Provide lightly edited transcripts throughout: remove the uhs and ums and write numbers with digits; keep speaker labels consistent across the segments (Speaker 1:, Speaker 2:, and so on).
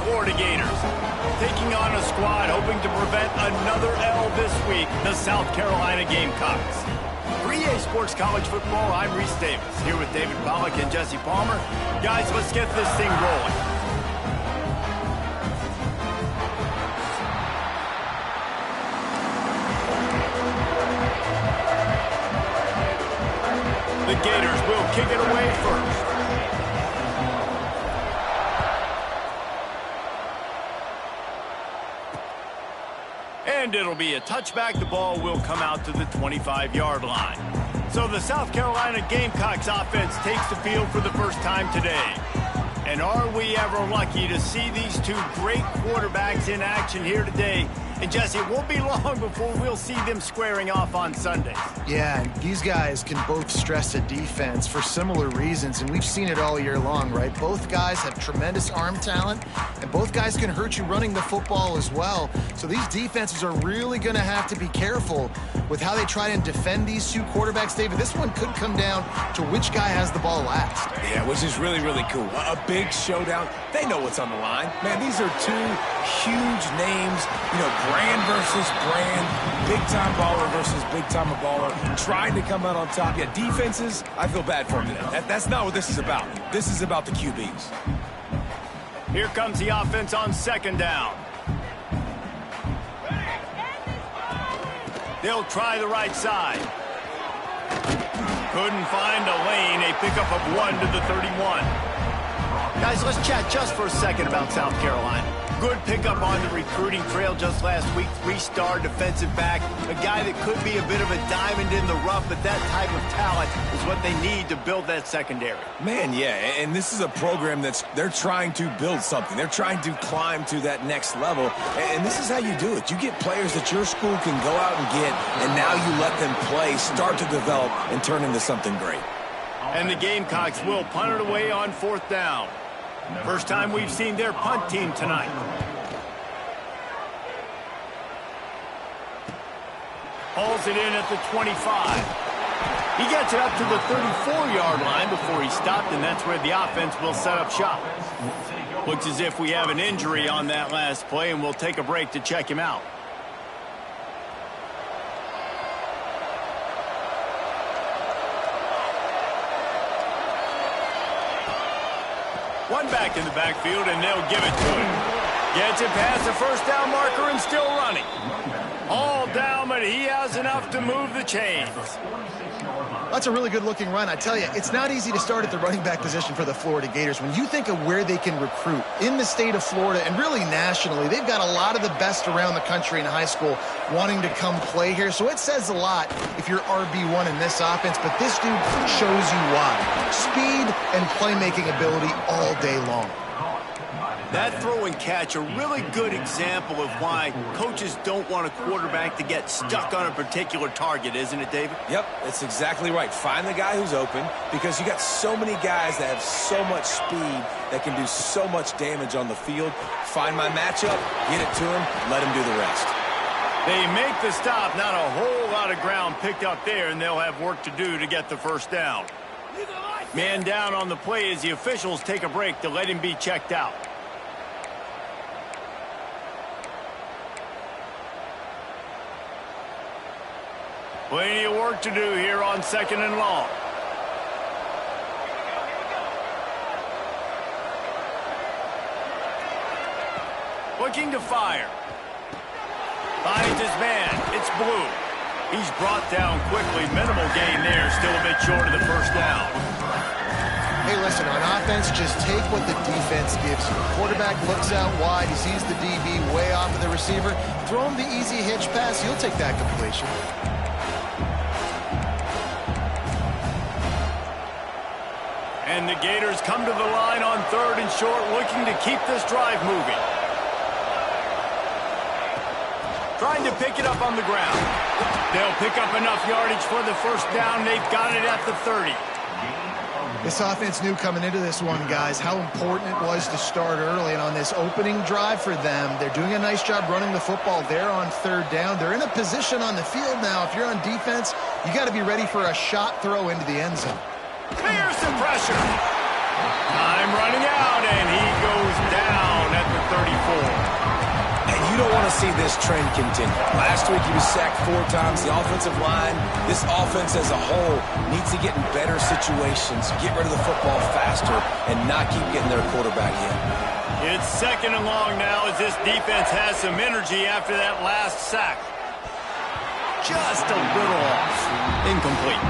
Speaker 1: Florida Gators. Taking on a squad hoping to prevent another L this week, the South Carolina Gamecocks. For EA Sports College Football, I'm Reese Davis, here with David Pollack and Jesse Palmer. Guys, let's get this thing rolling. The Gators will kick it away first. And it'll be a touchback. The ball will come out to the 25-yard line. So the South Carolina Gamecocks offense takes the field for the first time today. And are we ever lucky to see these two great quarterbacks in action here today? And Jesse, it won't be long before we'll see them squaring off on Sundays.
Speaker 2: Yeah, and these guys can both stress a defense for similar reasons, and we've seen it all year long, right? Both guys have tremendous arm talent, and both guys can hurt you running the football as well. So these defenses are really going to have to be careful with how they try and defend these two quarterbacks, David. This one could come down to which guy has the ball last.
Speaker 3: Yeah, which is really, really cool. A big showdown. They know what's on the line. Man, these are two huge names, you know, brand versus brand, big-time baller versus big-time baller, trying to come out on top. Yeah, defenses, I feel bad for them today. That's not what this is about. This is about the QBs.
Speaker 1: Here comes the offense on second down. They'll try the right side. Couldn't find a lane. A pickup of 1 to the 31. Guys, let's chat just for a second about South Carolina. Good pickup on the recruiting trail just last week. 3-star defensive back. A guy that could be a bit of a diamond in the rough, but that type of talent is what they need to build that secondary.
Speaker 3: Man, yeah, and this is a program they're trying to build something. They're trying to climb to that next level, and this is how you do it. You get players that your school can go out and get, and now you let them play, start to develop, and turn into something great.
Speaker 1: And the Gamecocks will punt it away on fourth down. First time we've seen their punt team tonight. Hauls it in at the 25. He gets it up to the 34-yard line before he stopped, and that's where the offense will set up shop. Looks as if we have an injury on that last play, and we'll take a break to check him out. One back in the backfield, and they'll give it to him. Gets it past the first down marker and still running. All down, but he has enough to move the chains.
Speaker 2: That's a really good-looking run. I tell you, it's not easy to start at the running back position for the Florida Gators. When you think of where they can recruit in the state of Florida and really nationally, they've got a lot of the best around the country in high school wanting to come play here. So it says a lot if you're RB1 in this offense, but this dude shows you why. Speed and playmaking ability all day long.
Speaker 1: That throw and catch, a really good example of why coaches don't want a quarterback to get stuck on a particular target, isn't it, David?
Speaker 3: Yep, that's exactly right. Find the guy who's open, because you got so many guys that have so much speed that can do so much damage on the field. Find my matchup, get it to him, let him do the rest.
Speaker 1: They make the stop. Not a whole lot of ground picked up there, and they'll have work to do to get the first down. Man down on the play as the officials take a break to let him be checked out. Plenty of work to do here on second and long. Looking to fire. Finds his man. It's Blue. He's brought down quickly. Minimal gain there. Still a bit short of the first down.
Speaker 2: Hey, listen, on offense, just take what the defense gives you. Quarterback looks out wide. He sees the DB way off of the receiver. Throw him the easy hitch pass. He'll take that completion.
Speaker 1: And the Gators come to the line on third and short, looking to keep this drive moving. Trying to pick it up on the ground. They'll pick up enough yardage for the first down. They've got it at the 30.
Speaker 2: This offense knew coming into this one, guys, how important it was to start early. And on this opening drive for them, they're doing a nice job running the football there on third down. They're in a position on the field now. If you're on defense, you got to be ready for a shot throw into the end zone.
Speaker 1: Here's some pressure. Time running out, and he goes down at the
Speaker 3: see this trend continue. Last week he was sacked 4 times. The offensive line, this offense as a whole, needs to get in better situations, get rid of the football faster, and not keep getting their quarterback hit.
Speaker 1: It's 2nd and long now as this defense has some energy after that last sack. Just a little off. Incomplete.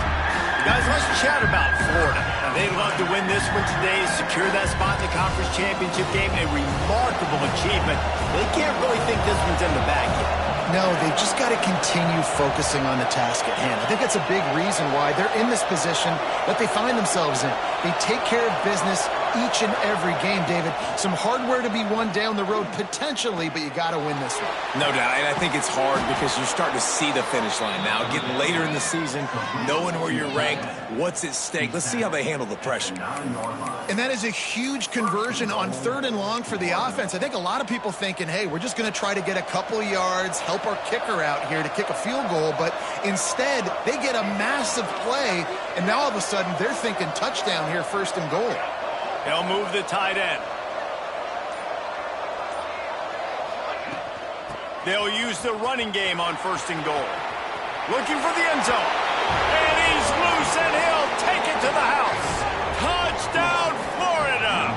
Speaker 1: Guys, let's chat about Florida. Now, they'd love to win this one today, secure that spot in the conference championship game. A remarkable achievement. They can't really think this one's in the bag yet.
Speaker 2: No, they've just got to continue focusing on the task at hand. I think that's a big reason why they're in this position that they find themselves in. They take care of business each and every game, David. Some hardware to be won down the road potentially, but you got to win this one.
Speaker 3: No doubt, and I think it's hard because you're starting to see the finish line now. Getting later in the season, knowing where you're ranked, what's at stake. Let's see how they handle the pressure.
Speaker 2: And that is a huge conversion on 3rd and long for the offense. I think a lot of people thinking, hey, we're just going to try to get a couple yards, help our kicker out here to kick a field goal, but instead they get a massive play, and now all of a sudden they're thinking touchdown here, 1st and goal.
Speaker 1: They'll move the tight end. They'll use the running game on 1st and goal. Looking for the end zone. And he's loose, and he'll take it to the house. Touchdown, Florida!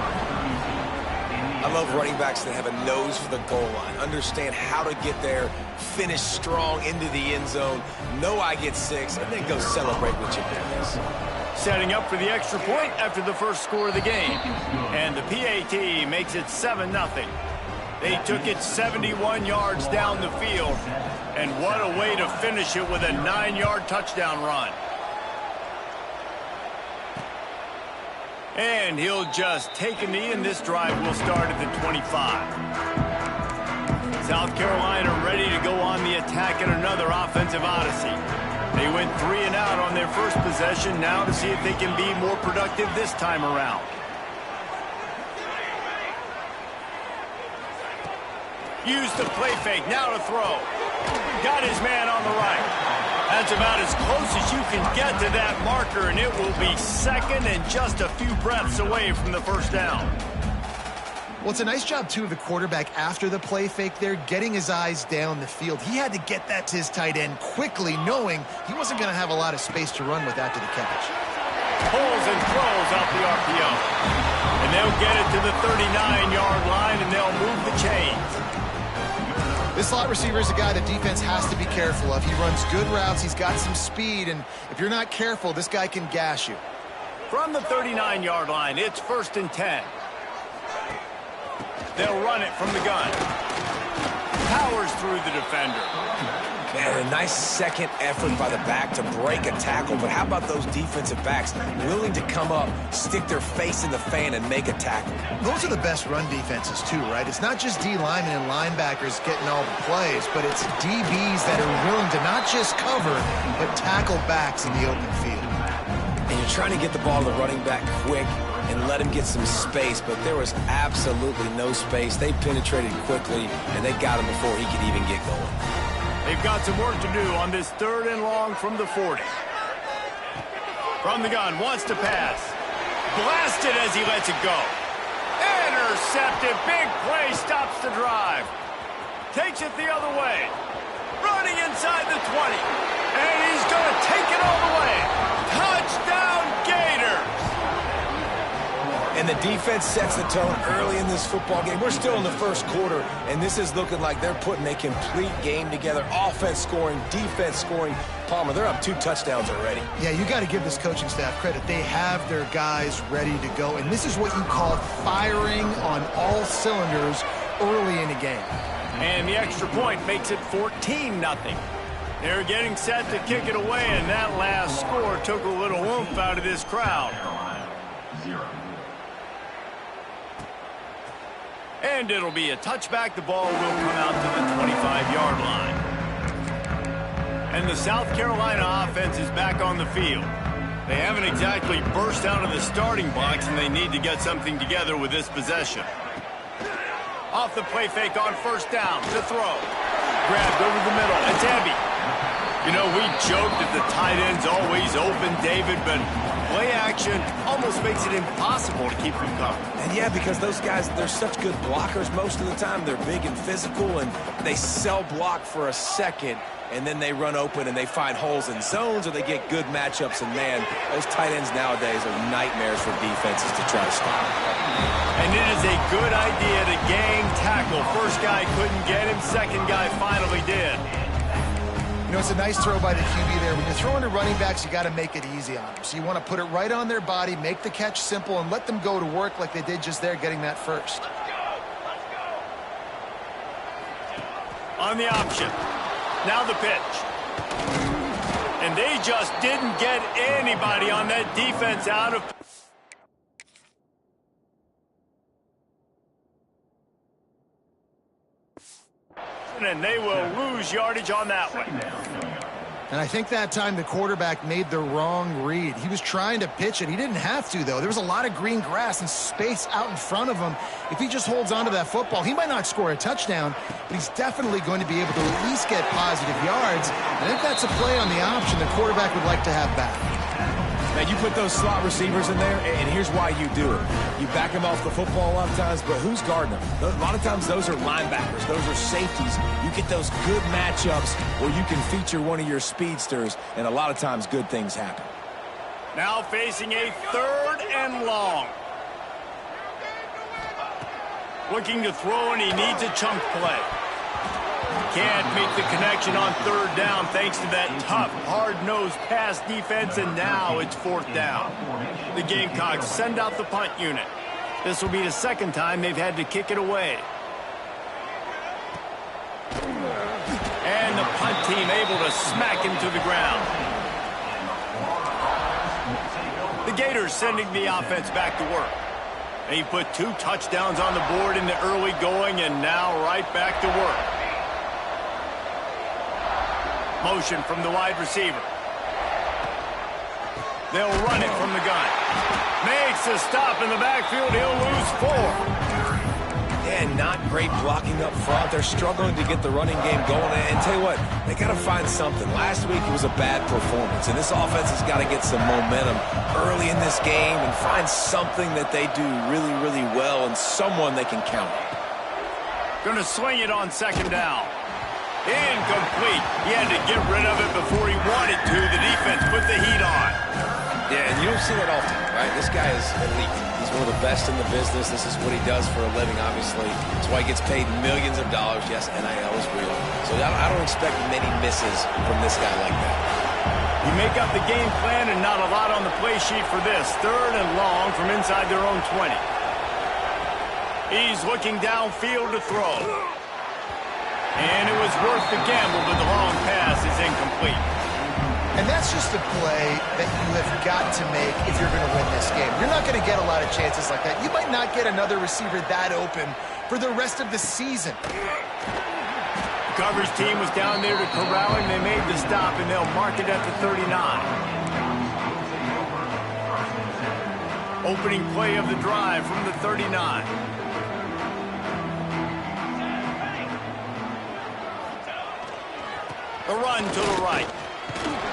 Speaker 3: I love running backs that have a nose for the goal line, understand how to get there, finish strong into the end zone, know I get 6, and then go celebrate with your boys.
Speaker 1: Setting up for the extra point after the first score of the game. And the PAT makes it 7-0. They took it 71 yards down the field. And what a way to finish it with a 9-yard touchdown run. And he'll just take a knee, and this drive will start at the 25. South Carolina ready to go on the attack in another offensive odyssey. They went 3 and out on their first possession, now to see if they can be more productive this time around. Use the play fake, now to throw. Got his man on the right. That's about as close as you can get to that marker, and it will be 2nd and just a few breaths away from the 1st down.
Speaker 2: Well, it's a nice job, too, of the quarterback after the play fake there, getting his eyes down the field. He had to get that to his tight end quickly, knowing he wasn't going to have a lot of space to run with after the catch.
Speaker 1: Pulls and throws out the RPO. And they'll get it to the 39-yard line, and they'll move the chains.
Speaker 2: This slot receiver is a guy the defense has to be careful of. He runs good routes, he's got some speed, and if you're not careful, this guy can gash you.
Speaker 1: From the 39-yard line, it's 1st and 10. They'll run it from the gun. Powers through the defender.
Speaker 3: Man, a nice second effort by the back to break a tackle, but how about those defensive backs willing to come up, stick their face in the fan, and make a tackle?
Speaker 2: Those are the best run defenses, too, right? It's not just D linemen and linebackers getting all the plays, but it's DBs that are willing to not just cover, but tackle backs in the open field.
Speaker 3: And you're trying to get the ball to the running back quick and let him get some space, but there was absolutely no space. They penetrated quickly, and they got him before he could even get going.
Speaker 1: They've got some work to do on this 3rd and long from the 40. From the gun, wants to pass. Blasted as he lets it go. Intercepted. Big play, stops the drive. Takes it the other way. Running inside the 20. And he's going to take it all the way. Touchdown, Gators!
Speaker 3: And the defense sets the tone early in this football game. We're still in the 1st quarter, and this is looking like they're putting a complete game together. Offense scoring, defense scoring. Palmer, they're up 2 touchdowns already.
Speaker 2: Yeah, you got to give this coaching staff credit. They have their guys ready to go, and this is what you call firing on all cylinders early in the game.
Speaker 1: And the extra point makes it 14-0. They're getting set to kick it away, and that last score took a little oomph out of this crowd. And it'll be a touchback. The ball will come out to the 25-yard line. And the South Carolina offense is back on the field. They haven't exactly burst out of the starting blocks, and they need to get something together with this possession. Off the play fake on 1st down to throw. Grabbed over the middle. It's heavy. You know, we joked that the tight end's always open, David, but play action almost makes it impossible to keep them covered.
Speaker 3: And yeah, because those guys, they're such good blockers most of the time. They're big and physical, and they cell block for a second, and then they run open and they find holes in zones, or they get good matchups. And man, those tight ends nowadays are nightmares for defenses to try to stop.
Speaker 1: And it is a good idea to gang tackle. First guy couldn't get him, second guy finally did.
Speaker 2: You know, it's a nice throw by the QB there. When you're throwing to running backs, you got to make it easy on them. So you want to put it right on their body, make the catch simple, and let them go to work like they did just there, getting that first.
Speaker 1: On the option. Now the pitch. And they just didn't get anybody on that defense out of... And they will lose yardage on that one.
Speaker 2: And I think that time the quarterback made the wrong read. He was trying to pitch it. He didn't have to, though. There was a lot of green grass and space out in front of him. If he just holds on to that football, he might not score a touchdown, but he's definitely going to be able to at least get positive yards. I think that's a play on the option the quarterback would like to have back.
Speaker 3: Now, you put those slot receivers in there, and here's why you do it. You back them off the football a lot of times, but who's guarding them? A lot of times those are linebackers. Those are safeties. You get those good matchups where you can feature one of your speedsters, and a lot of times good things happen.
Speaker 1: Now facing a 3rd and long. Looking to throw, and he needs a chunk play. Can't make the connection on 3rd down thanks to that tough, hard-nosed pass defense, and now it's 4th down. The Gamecocks send out the punt unit. This will be the 2nd time they've had to kick it away. And the punt team able to smack him to the ground. The Gators sending the offense back to work. They put 2 touchdowns on the board in the early going, and now right back to work. Motion from the wide receiver. They'll run it from the gun. Makes a stop in the backfield. He'll lose 4.
Speaker 3: Yeah, not great blocking up front. They're struggling to get the running game going. And tell you what, they got to find something. Last week it was a bad performance, and this offense has got to get some momentum early in this game and find something that they do really, really well and someone they can count on.
Speaker 1: Going to swing it on 2nd down. Incomplete. He had to get rid of it before he wanted to. The defense put the heat on.
Speaker 3: Yeah, and you don't see that often, right? This guy is elite. He's one of the best in the business. This is what he does for a living, obviously. That's why he gets paid millions of dollars. Yes, NIL is real. So I don't expect many misses from this guy like that.
Speaker 1: You make up the game plan and not a lot on the play sheet for this. 3rd and long from inside their own 20. He's looking downfield to throw. And it was worth the gamble, but the long pass is incomplete.
Speaker 2: And that's just a play that you have got to make if you're going to win this game. You're not going to get a lot of chances like that. You might not get another receiver that open for the rest of the season.
Speaker 1: The coverage team was down there to corral him. They made the stop, and they'll mark it at the 39. Opening play of the drive from the 39. The run to the right.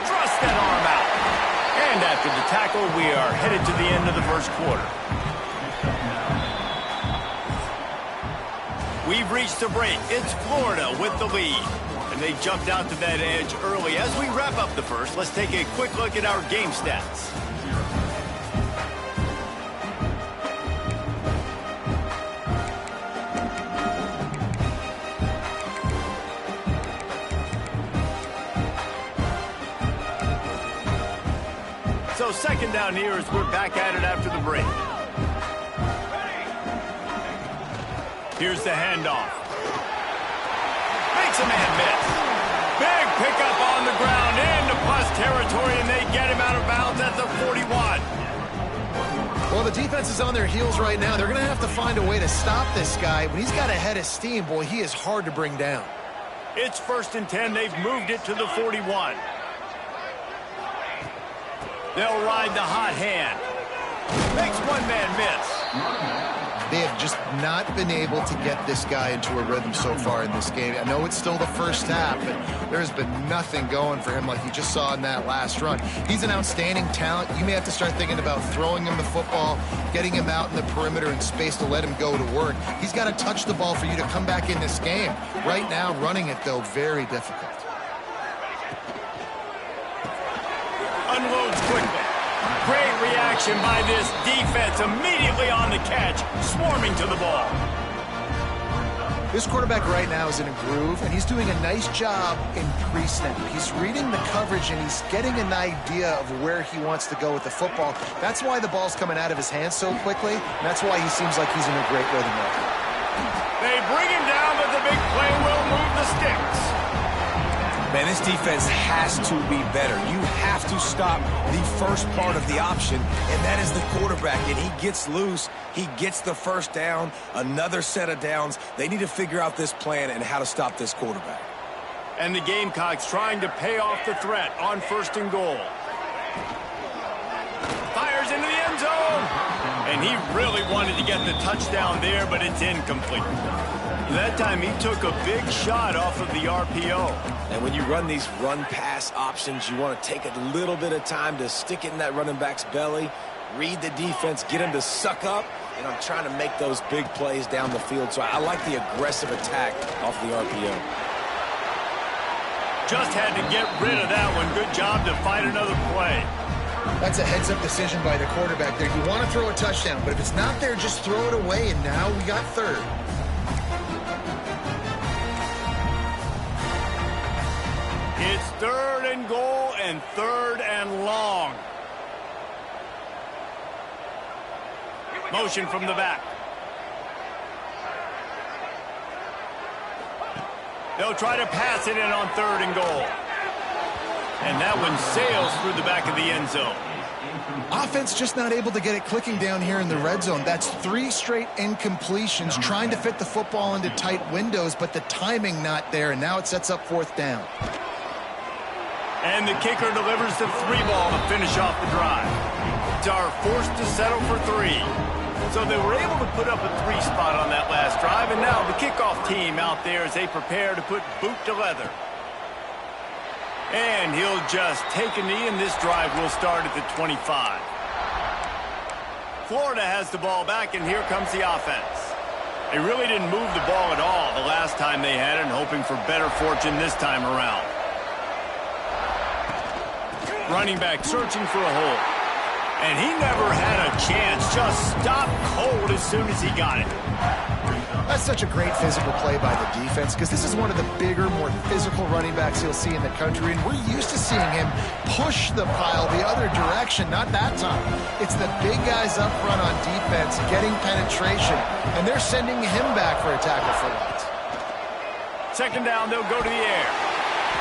Speaker 1: Thrust that arm out. And after the tackle, we are headed to the end of the first quarter. We've reached the break. It's Florida with the lead. And they jumped out to that edge early. As we wrap up the first, let's take a quick look at our game stats. So 2nd down here as we're back at it after the break. Here's the handoff. Makes a man miss. Big pickup on the ground into plus territory, and they get him out of bounds at the 41.
Speaker 2: Well, the defense is on their heels right now. They're going to have to find a way to stop this guy. When he's got a head of steam, boy, he is hard to bring down.
Speaker 1: It's 1st and 10. They've moved it to the 41. They'll ride the hot hand. Makes one man miss.
Speaker 2: They have just not been able to get this guy into a rhythm so far in this game. I know it's still the first half, but there's been nothing going for him like you just saw in that last run. He's an outstanding talent. You may have to start thinking about throwing him the football, getting him out in the perimeter in space to let him go to work. He's got to touch the ball for you to come back in this game. Right now, running it, though, very difficult.
Speaker 1: Unloads quickly. Great reaction by this defense, immediately on the catch, swarming to the ball.
Speaker 2: This quarterback right now is in a groove, and he's doing a nice job in pre-snap. He's reading the coverage, and he's getting an idea of where he wants to go with the football. That's why the ball's coming out of his hands so quickly, and that's why he seems like he's in a great rhythm right now.
Speaker 1: They bring him down, but the big play will move the sticks.
Speaker 3: Man, this defense has to be better. You have to stop the first part of the option, and that is the quarterback. And he gets loose. He gets the first down, another set of downs. They need to figure out this plan and how to stop this quarterback.
Speaker 1: And the Gamecocks trying to pay off the threat on 1st and goal. Fires into the end zone. And he really wanted to get the touchdown there, but it's incomplete. That time he took a big shot off of the RPO.
Speaker 3: And when you run these run-pass options, you want to take a little bit of time to stick it in that running back's belly, read the defense, get him to suck up, and I'm trying to make those big plays down the field. So I like the aggressive attack off the RPO.
Speaker 1: Just had to get rid of that one. Good job to find another play.
Speaker 2: That's a heads-up decision by the quarterback there. You want to throw a touchdown, but if it's not there, just throw it away, and now we got 3rd.
Speaker 1: It's 3rd and goal and 3rd and long. Motion from the back. They'll try to pass it in on 3rd and goal. And that one sails through the back of the end zone.
Speaker 2: Offense just not able to get it clicking down here in the red zone. That's 3 straight incompletions, trying to fit the football into tight windows, but the timing not there, and now it sets up 4th down.
Speaker 1: And the kicker delivers the 3 ball to finish off the drive. Are forced to settle for 3. So they were able to put up a 3 spot on that last drive, and now the kickoff team out there as they prepare to put boot to leather. And he'll just take a knee, and this drive will start at the 25. Florida has the ball back, and here comes the offense. They really didn't move the ball at all the last time they had it, and hoping for better fortune this time around. Running back searching for a hole. And he never had a chance. Just stopped cold as soon as he got it.
Speaker 2: That's such a great physical play by the defense, because this is one of the bigger, more physical running backs you'll see in the country, and we're used to seeing him push the pile the other direction. Not that time. It's the big guys up front on defense getting penetration, and they're sending him back for a tackle for loss.
Speaker 1: 2nd down, they'll go to the air.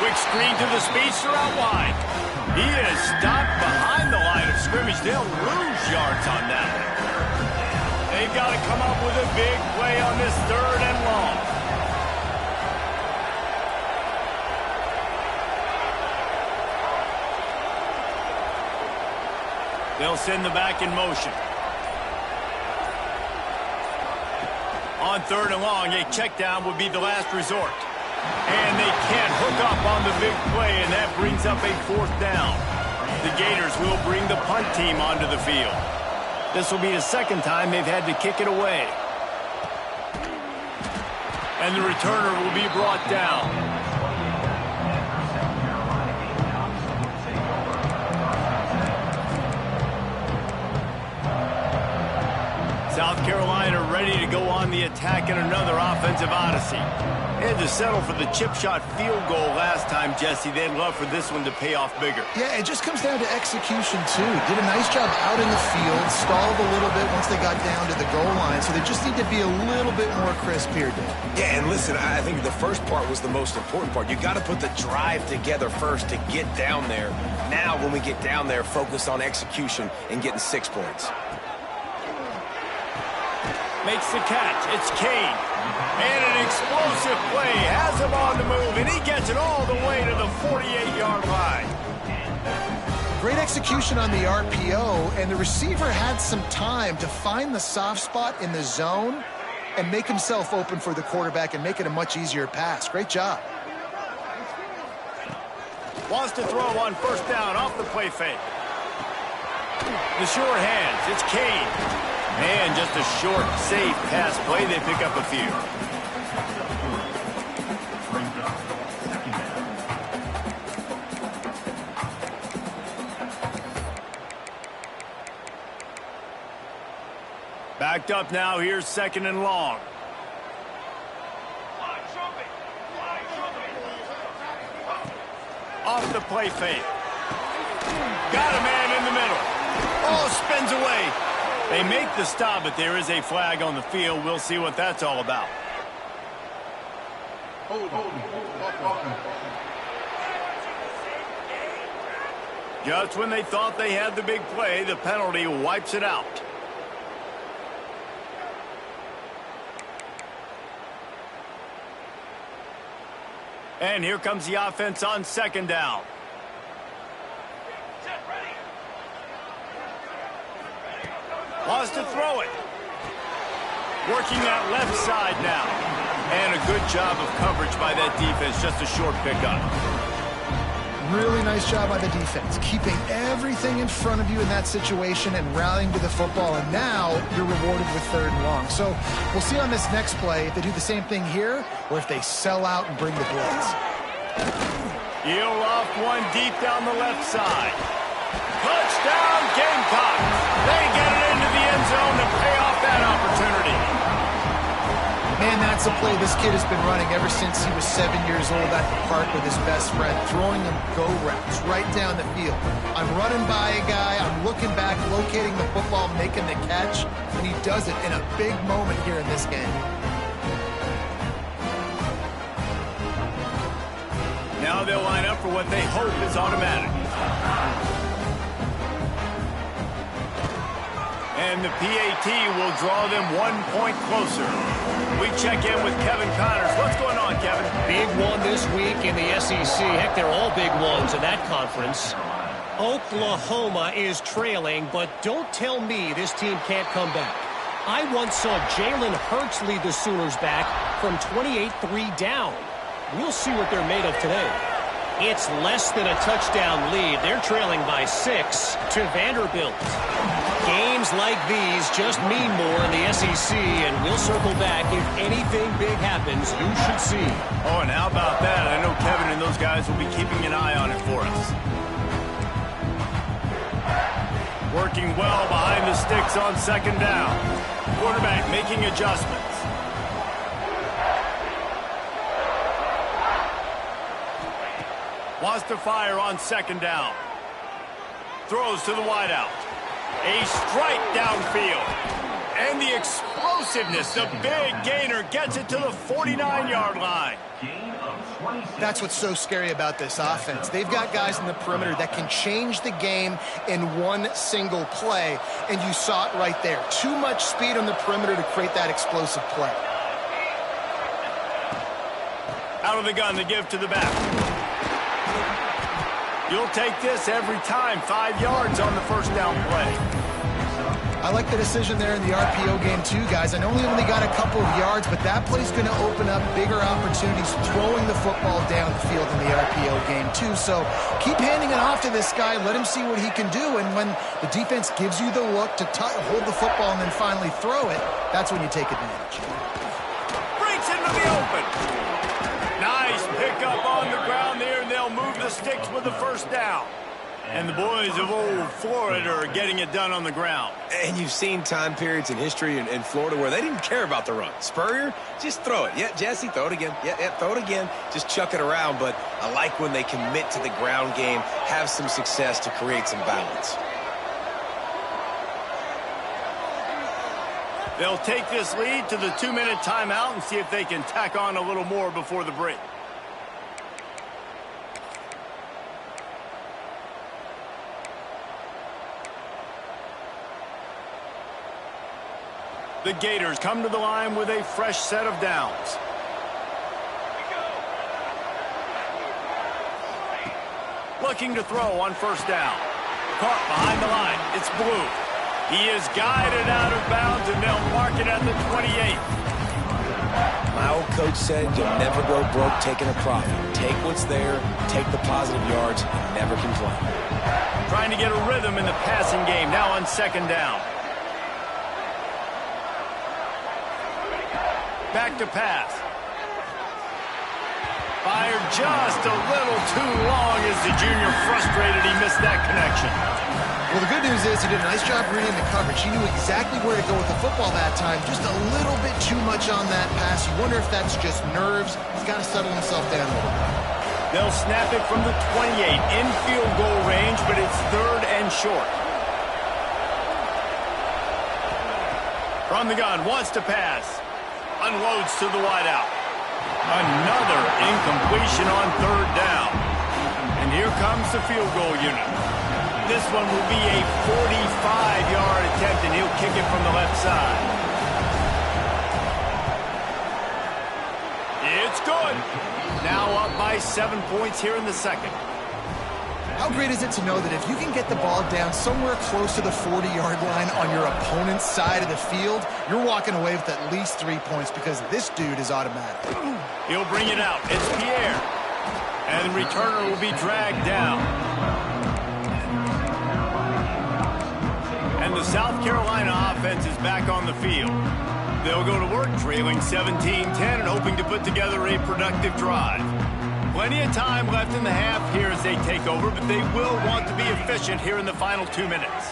Speaker 1: Quick screen to the speedster out wide. He is stopped behind the line of scrimmage. They'll lose yards on that. They've got to come up with a big play on this 3rd and long. They'll send the back in motion. On 3rd and long, a check down would be the last resort. And they can't hook up on the big play, and that brings up a 4th down. The Gators will bring the punt team onto the field. This will be the 2nd time they've had to kick it away. And the returner will be brought down. South Carolina ready to go on the attack in another offensive odyssey. They had to settle for the chip shot field goal last time, Jesse. They'd love for this one to pay off bigger.
Speaker 2: Yeah, it just comes down to execution, too. Did a nice job out in the field, stalled a little bit once they got down to the goal line, so they just need to be a little bit more crisp here, Dave.
Speaker 3: Yeah, and listen, I think the first part was the most important part. You got to put the drive together first to get down there. Now, when we get down there, focus on execution and getting 6 points.
Speaker 1: Makes the catch. It's Kane. And an explosive play. Has him on the move, and he gets it all the way to the 48-yard line.
Speaker 2: Great execution on the RPO, and the receiver had some time to find the soft spot in the zone and make himself open for the quarterback and make it a much easier pass. Great job.
Speaker 1: Wants to throw on first down off the play fake. The short hands, it's Kane. And just a short, safe pass play. They pick up a few. Backed up now. Here's 2nd and long. Off the play fake. Got a man in the middle. Oh, spins away. They make the stop, but there is a flag on the field. We'll see what that's all about. Just when they thought they had the big play, the penalty wipes it out. And here comes the offense on 2nd down. Wants to throw it. Working that left side now. And a good job of coverage by that defense. Just a short pickup.
Speaker 2: Really nice job by the defense, keeping everything in front of you in that situation and rallying to the football. And now you're rewarded with 3rd and long. So we'll see on this next play if they do the same thing here or if they sell out and bring the blitz.
Speaker 1: Heel off one deep down the left side. Touchdown, Gamecocks. They get it into the end zone to pay off that opportunity.
Speaker 2: Man, that's a play this kid has been running ever since he was 7 years old at the park with his best friend, throwing him go routes right down the field. I'm running by a guy, I'm looking back, locating the football, making the catch, and he does it in a big moment here in this game.
Speaker 1: Now they'll line up for what they hope is automatic. And the PAT will draw them 1 point closer. We check in with Kevin Connors. What's going on, Kevin?
Speaker 4: Big one this week in the SEC. Heck, they're all big ones in that conference. Oklahoma is trailing, but don't tell me this team can't come back. I once saw Jalen Hurts lead the Sooners back from 28-3 down. We'll see what they're made of today. It's less than a touchdown lead. They're trailing by 6 to Vanderbilt. Games like these just mean more in the SEC, and we'll circle back if anything big happens. You should see.
Speaker 1: Oh, and how about that? I know Kevin and those guys will be keeping an eye on it for us. Working well behind the sticks on 2nd down. Quarterback making adjustments. Wants to fire on 2nd down. Throws to the wideout. A strike downfield. And the explosiveness, the big gainer gets it to the 49-yard line.
Speaker 2: That's what's so scary about this offense. They've got guys in the perimeter that can change the game in one single play, and you saw it right there. Too much speed on the perimeter to create that explosive play.
Speaker 1: Out of the gun, the give to the back. You'll take this every time. 5 yards on the first down play.
Speaker 2: I like the decision there in the RPO game too, guys. I know we only got a couple of yards, but that play's going to open up bigger opportunities throwing the football down the field in the RPO game too. So keep handing it off to this guy. Let him see what he can do. And when the defense gives you the look to hold the football and then finally throw it, that's when you take advantage.
Speaker 1: Breaks into the open. Nice pickup on the ground there, and they'll move the sticks with the first down. And the boys of old Florida are getting it done on the ground.
Speaker 3: And you've seen time periods in history in Florida where they didn't care about the run. Spurrier, just throw it. Yeah, Jesse, throw it again. Yeah, throw it again. Just chuck it around. But I like when they commit to the ground game, have some success to create some balance.
Speaker 1: They'll take this lead to the 2-minute timeout and see if they can tack on a little more before the break. The Gators come to the line with a fresh set of downs. Looking to throw on first down. caught behind the line. It's Blue. He is guided out of bounds, and they'll mark it at the 28.
Speaker 3: My old coach said you'll never go broke taking a profit. Take what's there, take the positive yards, and never complain.
Speaker 1: Trying to get a rhythm in the passing game, now on second down. Back to pass. Fired just a little too long as the junior frustrated he missed that connection.
Speaker 2: Well, the good news is he did a nice job reading the coverage. He knew exactly where to go with the football that time. Just a little bit too much on that pass. You wonder if that's just nerves. He's got to settle himself down a little bit.
Speaker 1: They'll snap it from the 28 in field goal range, but it's third and short. From the gun, wants to pass. Unloads to the wideout. Another incompletion on third down. And here comes the field goal unit. This one will be a 45-yard attempt, and he'll kick it from the left side. It's good. Now up by 7 points here in the second.
Speaker 2: How great is it to know that if you can get the ball down somewhere close to the 40-yard line on your opponent's side of the field, you're walking away with at least 3 points because this dude is automatic.
Speaker 1: He'll bring it out. It's Pierre. And the returner will be dragged down. And the South Carolina offense is back on the field. They'll go to work trailing 17-10 and hoping to put together a productive drive. Plenty of time left in the half here as they take over, but they will want to be efficient here in the final 2 minutes.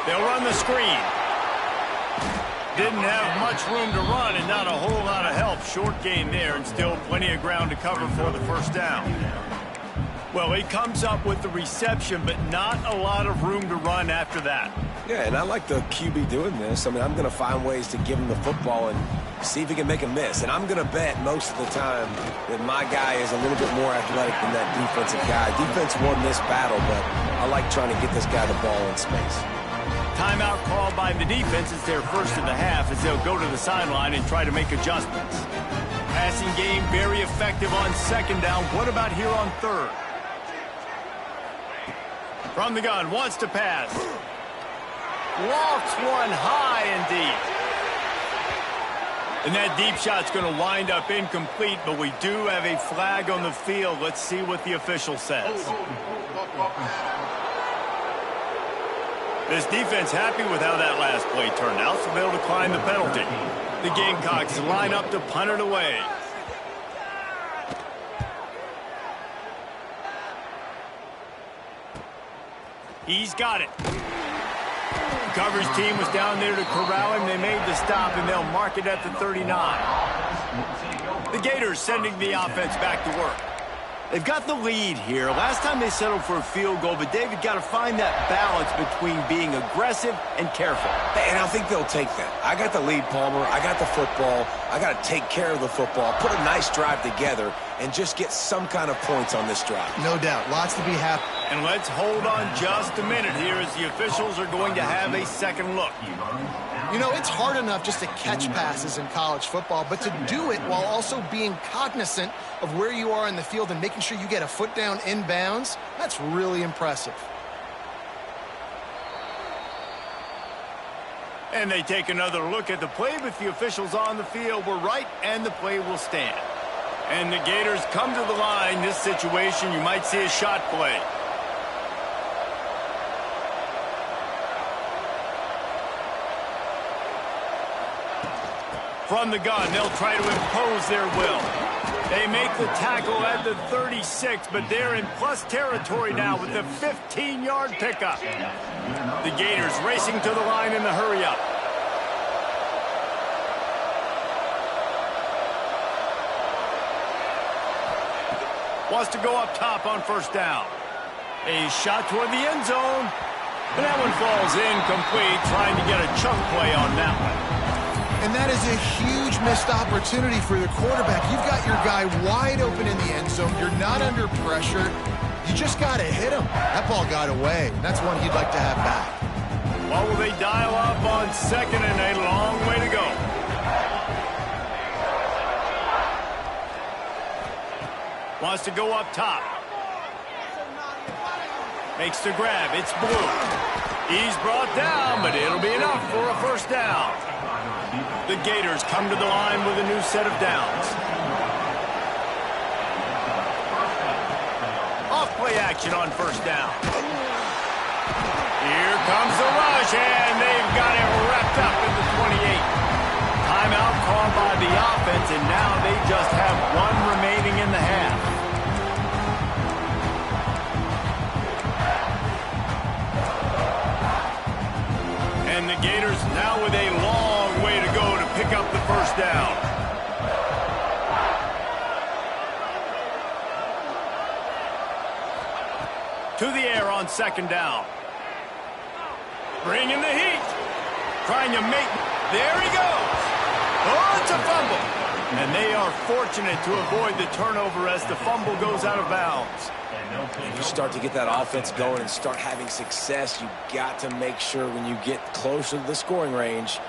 Speaker 1: They'll run the screen. Didn't have much room to run and not a whole lot of help. Short gain there and still plenty of ground to cover for the first down. Well, he comes up with the reception, but not a lot of room to run after that.
Speaker 3: Yeah, and I like the QB doing this. I mean, I'm going to find ways to give him the football and see if he can make a miss. And I'm going to bet most of the time that my guy is a little bit more athletic than that defensive guy. Defense won this battle, but I like trying to get this guy the ball in space.
Speaker 1: Timeout called by the defense is their first of the half as they'll go to the sideline and try to make adjustments. Passing game very effective on second down. What about here on third? From the gun, wants to pass. Lofts one high and deep. And that deep shot's going to wind up incomplete, but we do have a flag on the field. Let's see what the official says. This defense happy with how that last play turned out, so they'll decline the penalty. The Gamecocks line up to punt it away. He's got it. The coverage team was down there to corral him. They made the stop, and they'll mark it at the 39. The Gators sending the offense back to work. They've got the lead here. Last time they settled for a field goal, but David got to find that balance between being aggressive and careful.
Speaker 3: And I think they'll take that. I got the lead, Palmer. I got the football. I got to take care of the football, put a nice drive together, and just get some kind of points on this drive.
Speaker 2: No doubt. Lots to be happy.
Speaker 1: And let's hold on just a minute here as the officials are going to have a second look.
Speaker 2: You know, it's hard enough just to catch passes in college football, but to do it while also being cognizant of where you are in the field and making sure you get a foot down inbounds, that's really impressive.
Speaker 1: And they take another look at the play, but the officials on the field were right, and the play will stand. And the Gators come to the line. This situation, you might see a shot play. From the gun, they'll try to impose their will. They make the tackle at the 36, but they're in plus territory now with the 15-yard pickup. The Gators racing to the line in the hurry-up. Wants to go up top on first down. A shot toward the end zone. And that one falls incomplete, trying to get a chunk play on that one.
Speaker 2: And that is a huge missed opportunity for the quarterback. You've got your guy wide open in the end zone. You're not under pressure. You just got to hit him. That ball got away. That's one he'd like to have back.
Speaker 1: Well, will they dial up on second and a long way to go? Wants to go up top. Makes the grab. It's Blue. He's brought down, but it'll be enough for a first down. The Gators come to the line with a new set of downs. Off-play action on first down. Here comes the rush, and they've got it wrapped up in the 28. Timeout called by the offense, and now they just have one remaining in the half. And the Gators now with a long way to go to pick up the first down. To the air on second down. Bringing the heat. Trying to make... There he goes. Oh, it's a fumble. And they are fortunate to avoid the turnover as the fumble goes out of bounds.
Speaker 3: If you start to get that offense going and start having success, you got to make sure when you get closer to the scoring range,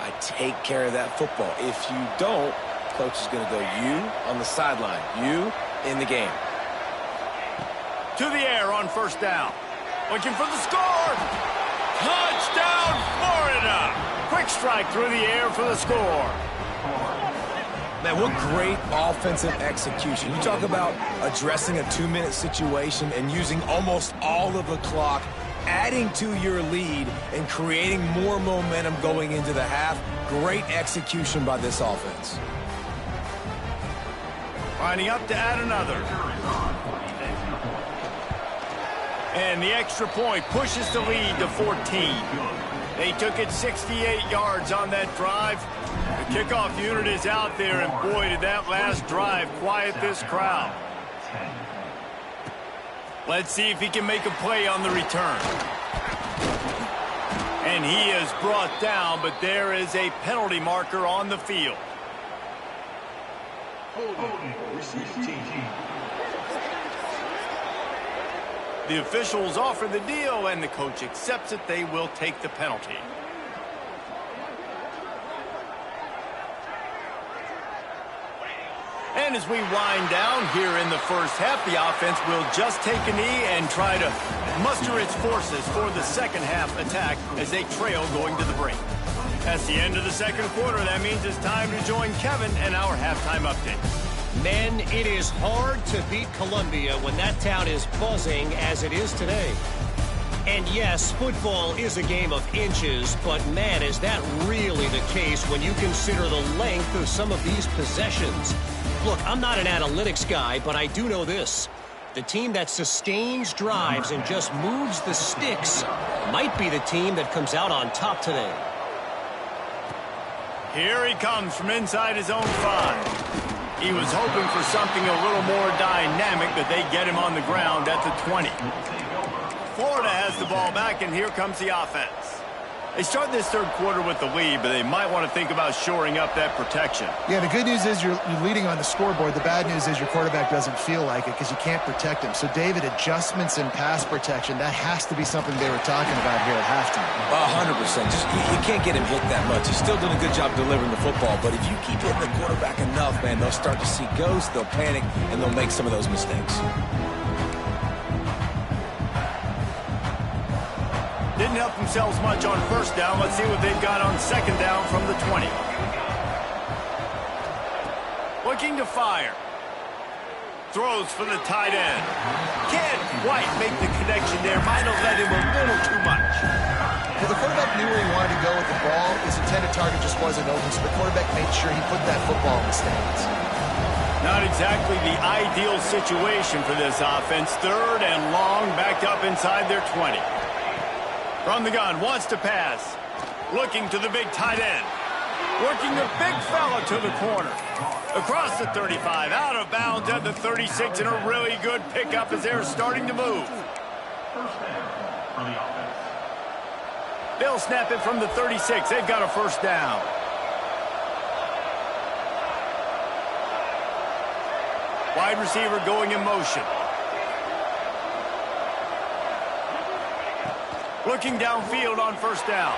Speaker 3: I take care of that football. If you don't, coach is going to go you on the sideline, you in the game.
Speaker 1: To the air on first down. Looking for the score. Touchdown, Florida. Quick strike through the air for the score.
Speaker 3: Man, what great offensive execution. You talk about addressing a 2-minute situation and using almost all of the clock, adding to your lead and creating more momentum going into the half. Great execution by this offense.
Speaker 1: Lining up to add another. And the extra point pushes the lead to 14. They took it 68 yards on that drive. The kickoff unit is out there, and boy, did that last drive quiet this crowd. Let's see if he can make a play on the return. And he is brought down, but there is a penalty marker on the field. The officials offer the deal, and the coach accepts it. They will take the penalty. And as we wind down here in the first half, the offense will just take a knee and try to muster its forces for the second half attack as they trail going to the break. That's the end of the second quarter. That means it's time to join Kevin and our halftime update.
Speaker 4: Men, it is hard to beat Columbia when that town is buzzing as it is today. And yes, football is a game of inches, but man, is that really the case when you consider the length of some of these possessions. Look, I'm not an analytics guy, but I do know this. The team that sustains drives and just moves the sticks might be the team that comes out on top today.
Speaker 1: Here he comes from inside his own 5. He was hoping for something a little more dynamic, but they get him on the ground at the 20. Florida has the ball back, and here comes the offense. They start this third quarter with the lead, but they might want to think about shoring up that protection.
Speaker 2: Yeah, the good news is you're leading on the scoreboard. The bad news is your quarterback doesn't feel like it because you can't protect him. So, David, adjustments in pass protection, that has to be something they were talking about here at halftime.
Speaker 3: 100%. Just you can't get him hit that much. He's still doing a good job delivering the football, but if you keep hitting the quarterback enough, man, they'll start to see ghosts, they'll panic, and they'll make some of those mistakes.
Speaker 1: Didn't help themselves much on first down. Let's see what they've got on second down from the 20. Looking to fire. Throws for the tight end. Can't quite make the connection there. Might have led him a little too much.
Speaker 2: Well, the quarterback knew where he wanted to go with the ball. His intended target just wasn't open, so the quarterback made sure he put that football in the stands.
Speaker 1: Not exactly the ideal situation for this offense. Third and long, backed up inside their 20. From the gun, wants to pass. Looking to the big tight end. Working the big fella to the corner. Across the 35, out of bounds at the 36, and a really good pickup as they're starting to move. They'll snap it from the 36. They've got a first down. Wide receiver going in motion. Looking downfield on first down.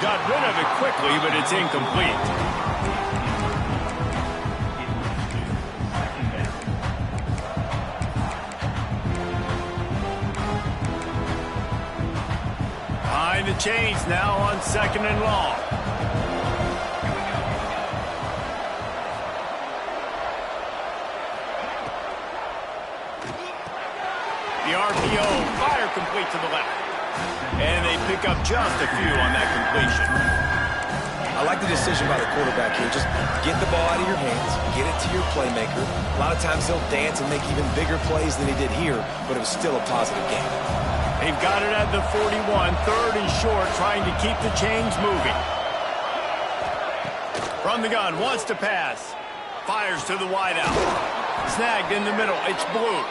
Speaker 1: Got rid of it quickly, but it's incomplete. chains now on 2nd and long. The RPO, fire complete to the left. And they pick up just a few on that completion.
Speaker 3: I like the decision by the quarterback here. Just get the ball out of your hands, get it to your playmaker. A lot of times he'll dance and make even bigger plays than he did here, but it was still a positive game.
Speaker 1: They've got it at the 41, 3rd and short, trying to keep the chains moving. From the gun, wants to pass. Fires to the wideout. Snagged in the middle, it's blue.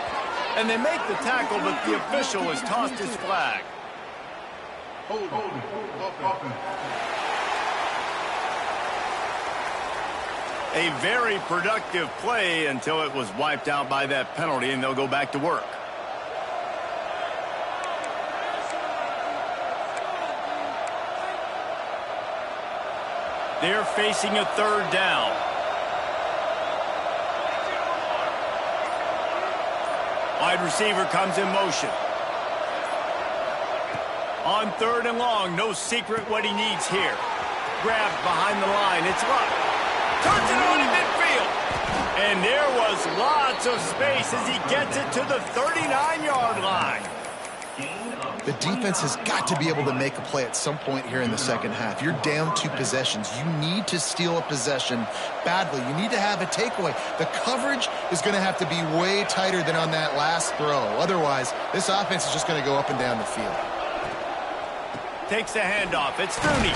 Speaker 1: And they make the tackle, but the official has tossed his flag. A very productive play until it was wiped out by that penalty, and they'll go back to work. They're facing a 3rd down. Wide receiver comes in motion. On 3rd and long, no secret what he needs here. Grabbed behind the line, it's Luck. Turns it on in midfield. And there was lots of space as he gets it to the 39-yard line.
Speaker 2: The defense has got to be able to make a play at some point here in the second half. You're down 2 possessions. You need to steal a possession badly. You need to have a takeaway. The coverage is going to have to be way tighter than on that last throw. Otherwise, this offense is just going to go up and down the field.
Speaker 1: Takes the handoff. It's Thuney.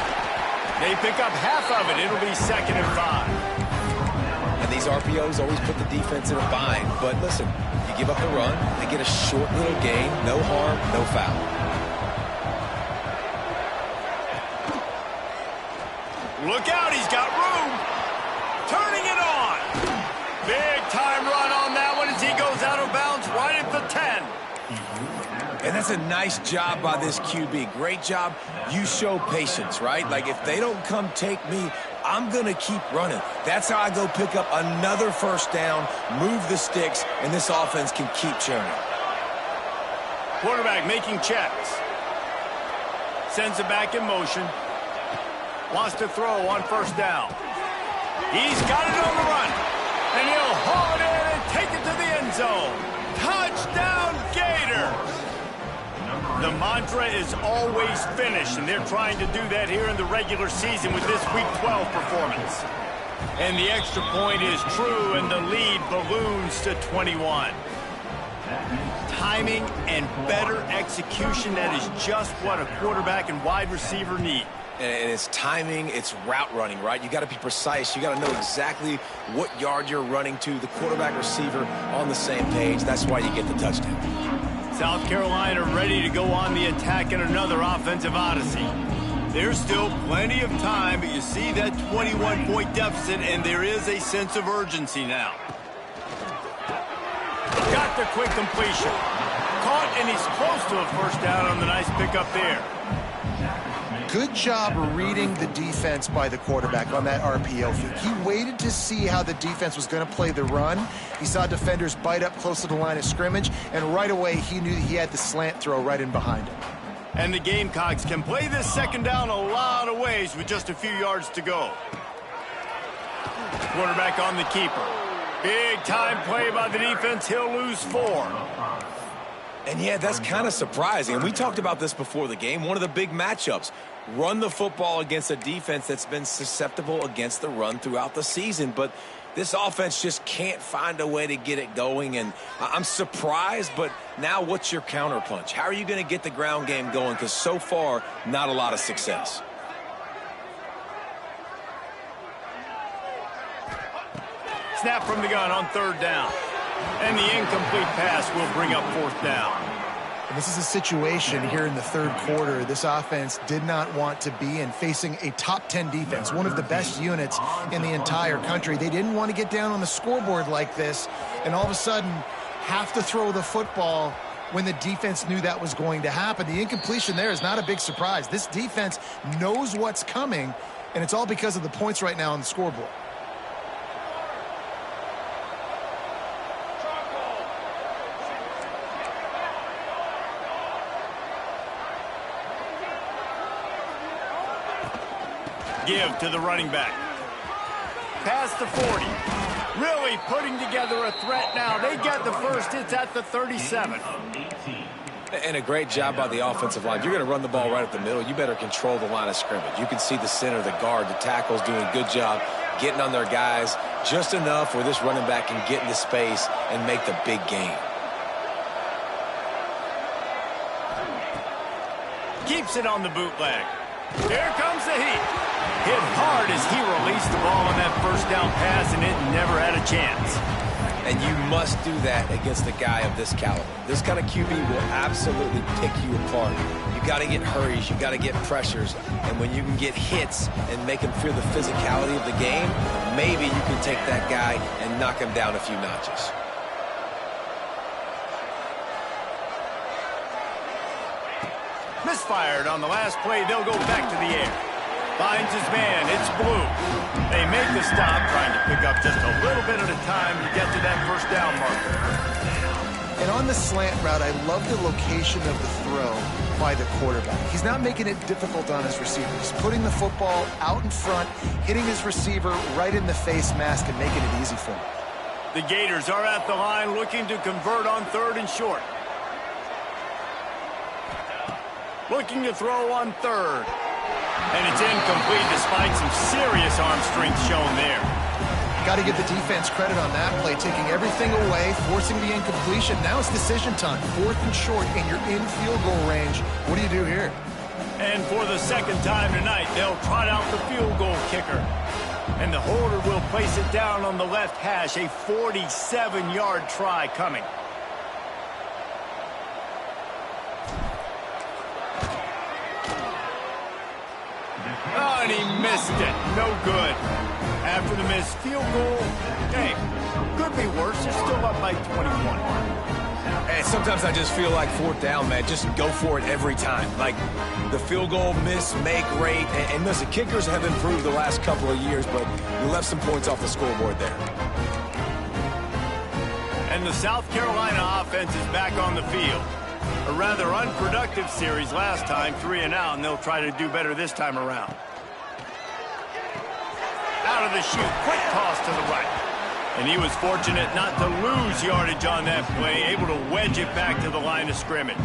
Speaker 1: They pick up half of it. It'll be 2nd and 5.
Speaker 3: And these RPOs always put the defense in a bind. But listen, you give up the run, they get a short little gain, no harm, no foul.
Speaker 1: Look out, he's got room. Turning it on. Big time run on that one as he goes out of bounds right at the 10.
Speaker 3: And that's a nice job by this QB. Great job. You show patience, right? Like, if they don't come take me, I'm going to keep running. That's how I go pick up another 1st down, move the sticks, and this offense can keep churning.
Speaker 1: Quarterback making checks. Sends it back in motion. Wants to throw on 1st down. He's got it on the run. And he'll haul it in and take it to the end zone. Touchdown, Gators! The mantra is always finish, and they're trying to do that here in the regular season with this Week 12 performance. And the extra point is true, and the lead balloons to 21. Timing and better execution, that is just what a quarterback and wide receiver need.
Speaker 3: And it's timing, it's route running, right? You got to be precise. You got to know exactly what yard you're running to. The quarterback, receiver on the same page. That's why you get the touchdown.
Speaker 1: South Carolina ready to go on the attack in another offensive odyssey. There's still plenty of time, but you see that 21-point deficit, and there is a sense of urgency now. Got the quick completion. Caught, and he's close to a 1st down on the nice pickup there.
Speaker 2: Good job reading the defense by the quarterback on that RPO fake. He waited to see how the defense was going to play the run. He saw defenders bite up close to the line of scrimmage, and right away he knew he had the slant throw right in behind him.
Speaker 1: And the Gamecocks can play this 2nd down a lot of ways with just a few yards to go. Quarterback on the keeper. Big time play by the defense. He'll lose 4.
Speaker 3: And yeah, that's kind of surprising. And we talked about this before the game. One of the big matchups. Run the football against a defense that's been susceptible against the run throughout the season. But this offense just can't find a way to get it going. And I'm surprised, but now what's your counterpunch? How are you going to get the ground game going? Because so far, not a lot of success.
Speaker 1: Snap from the gun on 3rd down. And the incomplete pass will bring up 4th down.
Speaker 2: And this is a situation here in the 3rd quarter this offense did not want to be in, facing a top 10 defense, one of the best units in the entire country. They didn't want to get down on the scoreboard like this and all of a sudden have to throw the football when the defense knew that was going to happen. The incompletion there is not a big surprise. This defense knows what's coming, and it's all because of the points right now on the scoreboard.
Speaker 1: give to the running back. Past the 40. Really putting together a threat now. They get the first. It's at the 37.
Speaker 3: And a great job by the offensive line. You're going to run the ball right up the middle. You better control the line of scrimmage. You can see the center, the guard, the tackles doing a good job getting on their guys just enough where this running back can get into space and make the big gain.
Speaker 1: Keeps it on the bootleg. Here comes the heat. Hit hard as he released the ball on that first down pass, and it never had a chance.
Speaker 3: And you must do that against a guy of this caliber. This kind of QB will absolutely pick you apart. You got to get hurries, you got to get pressures, and when you can get hits and make him feel the physicality of the game, maybe you can take that guy and knock him down a few notches.
Speaker 1: Misfired on the last play. They'll go back to the air. Finds his man. It's Blue. They make the stop, trying to pick up just a little bit at a time to get to that first down marker.
Speaker 2: And on the slant route, I love the location of the throw by the quarterback. He's not making it difficult on his receiver. He's putting the football out in front, hitting his receiver right in the face mask and making it easy for him.
Speaker 1: The Gators are at the line looking to convert on 3rd and short. Looking to throw on 3rd. And it's incomplete despite some serious arm strength shown there.
Speaker 2: Got to give the defense credit on that play, taking everything away, forcing the incompletion. Now it's decision time. 4th and short, and you're in field goal range. What do you do here?
Speaker 1: And for the second time tonight, they'll trot out the field goal kicker. And the holder will place it down on the left hash. A 47-yard try coming. Oh, and he missed it. No good. After the missed field goal, hey, could be worse. They're still up by 21.
Speaker 3: And sometimes I just feel like 4th down, man. Just go for it every time. Like the field goal miss, make rate. And listen, kickers have improved the last couple of years, but we left some points off the scoreboard there.
Speaker 1: And the South Carolina offense is back on the field. A rather unproductive series last time, 3 and out, and they'll try to do better this time around. Out of the chute, quick toss to the right. And he was fortunate not to lose yardage on that play, able to wedge it back to the line of scrimmage.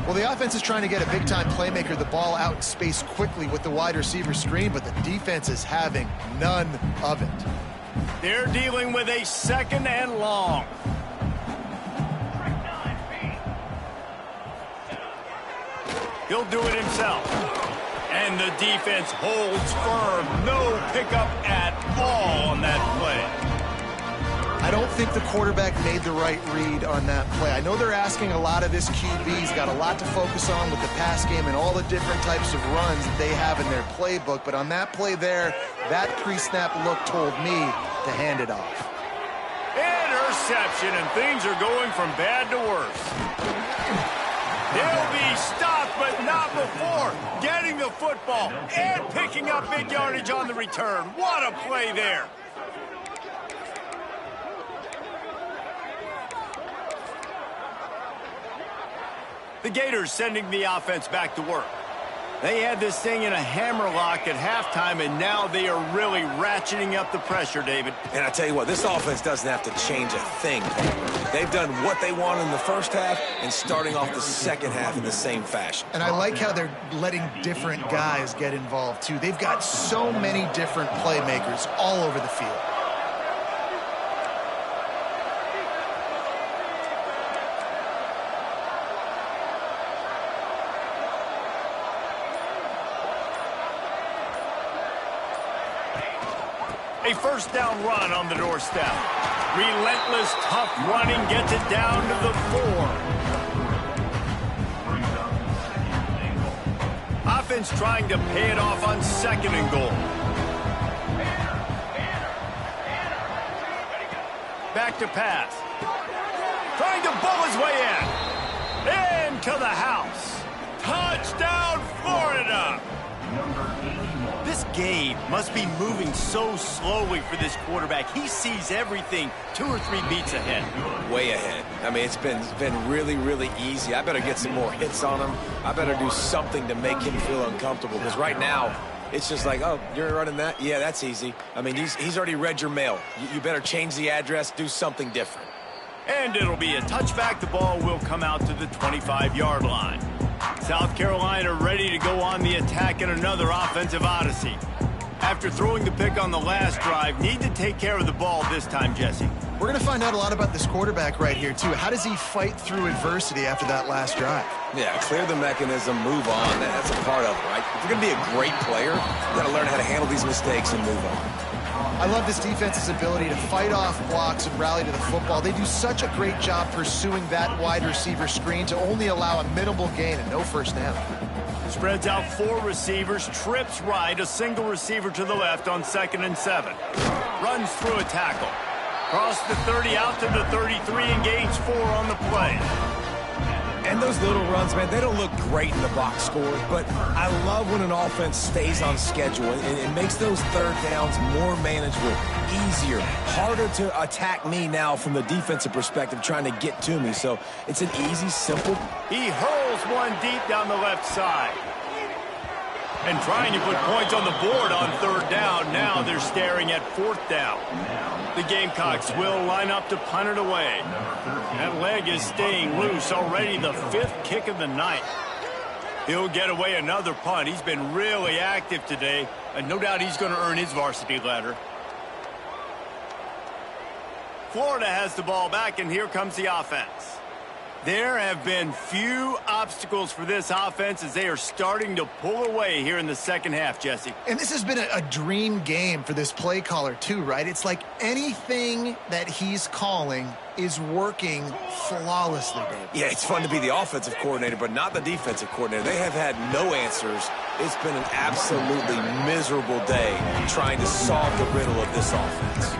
Speaker 2: Well, the offense is trying to get a big-time playmaker the ball out in space quickly with the wide receiver screen, but the defense is having none of it.
Speaker 1: They're dealing with a 2nd and long. He'll do it himself. And the defense holds firm. No pickup at all on that play.
Speaker 2: I don't think the quarterback made the right read on that play. I know they're asking a lot of this QB. He's got a lot to focus on with the pass game and all the different types of runs that they have in their playbook. But on that play there, that pre-snap look told me to hand it off.
Speaker 1: Interception, and things are going from bad to worse. He'll be stopped, but not before getting the football and picking up big yardage on the return. What a play there. The Gators sending the offense back to work. They had this thing in a hammerlock at halftime, and now they are really ratcheting up the pressure, David.
Speaker 3: And I tell you what, this offense doesn't have to change a thing. They've done what they want in the first half and starting off the second half in the same fashion.
Speaker 2: And I like how they're letting different guys get involved, too. They've got so many different playmakers all over the field.
Speaker 1: A first down run on the doorstep. Relentless, tough running gets it down to the 4. Offense trying to pay it off on 2nd and goal. Back to pass. Trying to bull his way in. Into the house. Touchdown, Florida. This game must be moving so slowly for this quarterback. He sees everything 2 or 3 beats ahead.
Speaker 3: Way ahead. I mean, it's been really, really easy. I better get some more hits on him. I better do something to make him feel uncomfortable because right now It's just like, oh, you're running that? Yeah, that's easy. I mean, he's already read your mail. You better change the address, do something different.
Speaker 1: And it'll be a touchback. The ball will come out to the 25-yard line. South Carolina ready to go on the attack in another offensive odyssey. After throwing the pick on the last drive, need to take care of the ball this time, Jesse.
Speaker 2: We're going to find out a lot about this quarterback right here, too. How does he fight through adversity after that last drive?
Speaker 3: Yeah, clear the mechanism, move on. That's a part of it, right? If you're going to be a great player, you've got to learn how to handle these mistakes and move on.
Speaker 2: I love this defense's ability to fight off blocks and rally to the football. They do such a great job pursuing that wide receiver screen to only allow a minimal gain and no first down.
Speaker 1: Spreads out 4 receivers, trips right, a single receiver to the left on 2nd and 7. Runs through a tackle. Cross the 30 out to the 33 and gains 4 on the play.
Speaker 3: And those little runs, man, they don't look great in the box score, but I love when an offense stays on schedule and makes those third downs more manageable, easier, harder to attack me now from the defensive perspective trying to get to me. So it's an easy, simple.
Speaker 1: He hurls one deep down the left side. And trying to put points on the board on 3rd down. Now they're staring at 4th down. The Gamecocks will line up to punt it away. That leg is staying loose. Already the 5th kick of the night. He'll get away another punt. He's been really active today, and no doubt he's going to earn his varsity ladder. Florida has the ball back, and here comes the offense. There have been few obstacles for this offense as they are starting to pull away here in the second half, Jesse.
Speaker 2: And this has been a dream game for this play caller too, right? It's like anything that he's calling is working flawlessly, Dave.
Speaker 3: Yeah, it's fun to be the offensive coordinator, but not the defensive coordinator. They have had no answers. It's been an absolutely miserable day trying to solve the riddle of this offense.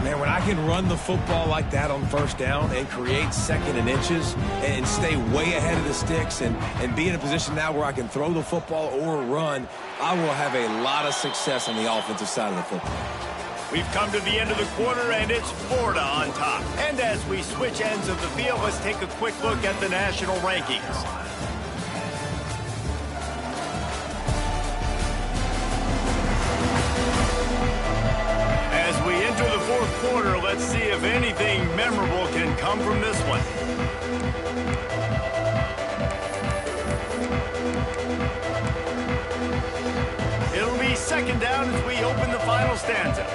Speaker 3: Man, when I can run the football like that on 1st down and create 2nd and inches and stay way ahead of the sticks and be in a position now where I can throw the football or run, I will have a lot of success on the offensive side of the football.
Speaker 1: We've come to the end of the quarter, and it's Florida on top. And as we switch ends of the field, let's take a quick look at the national rankings. As we enter the 4th quarter, let's see if anything memorable can come from this one. It'll be 2nd down as we open the final stanza.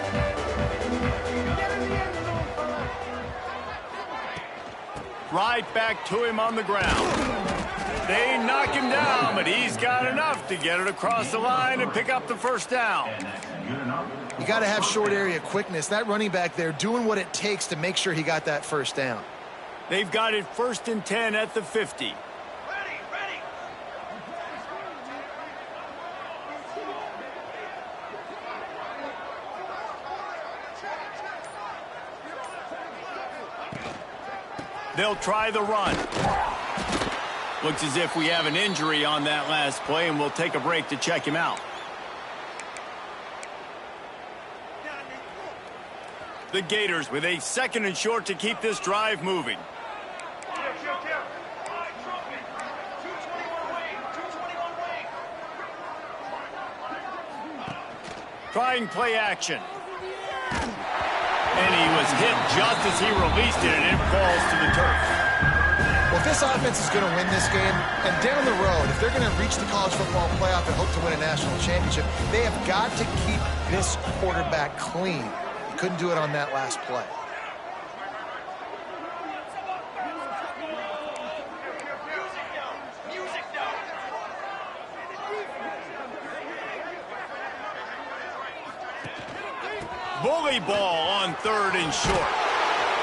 Speaker 1: Right back to him on the ground. They knock him down, but he's got enough to get it across the line and pick up the 1st down.
Speaker 2: You got to have short area quickness. That running back there doing what it takes to make sure he got that 1st down.
Speaker 1: They've got it 1st and 10 at the 50. They'll try the run. Looks as if we have an injury on that last play, and we'll take a break to check him out. The Gators with a 2nd and short to keep this drive moving. Trying play action. And he was hit just as he released it, and it falls to the turf.
Speaker 2: Well, if this offense is going to win this game, and down the road, if they're going to reach the college football playoff and hope to win a national championship, they have got to keep this quarterback clean. He couldn't do it on that last play.
Speaker 1: Bully ball on 3rd and short.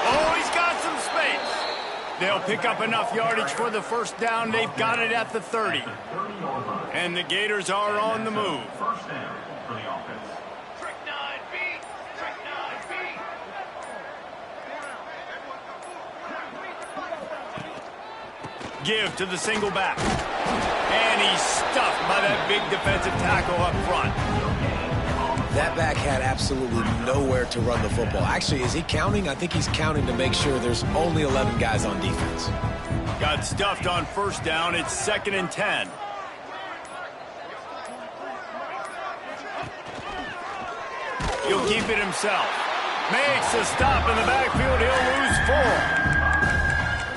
Speaker 1: Oh, he's got some space. They'll pick up enough yardage for the 1st down. They've got it at the 30. And the Gators are on the move. Give to the single back. And he's stuffed by that big defensive tackle up front.
Speaker 3: That back had absolutely nowhere to run the football. Actually, is he counting? I think he's counting to make sure there's only 11 guys on defense.
Speaker 1: Got stuffed on 1st down. It's 2nd and 10. He'll keep it himself. Makes a stop in the backfield. He'll lose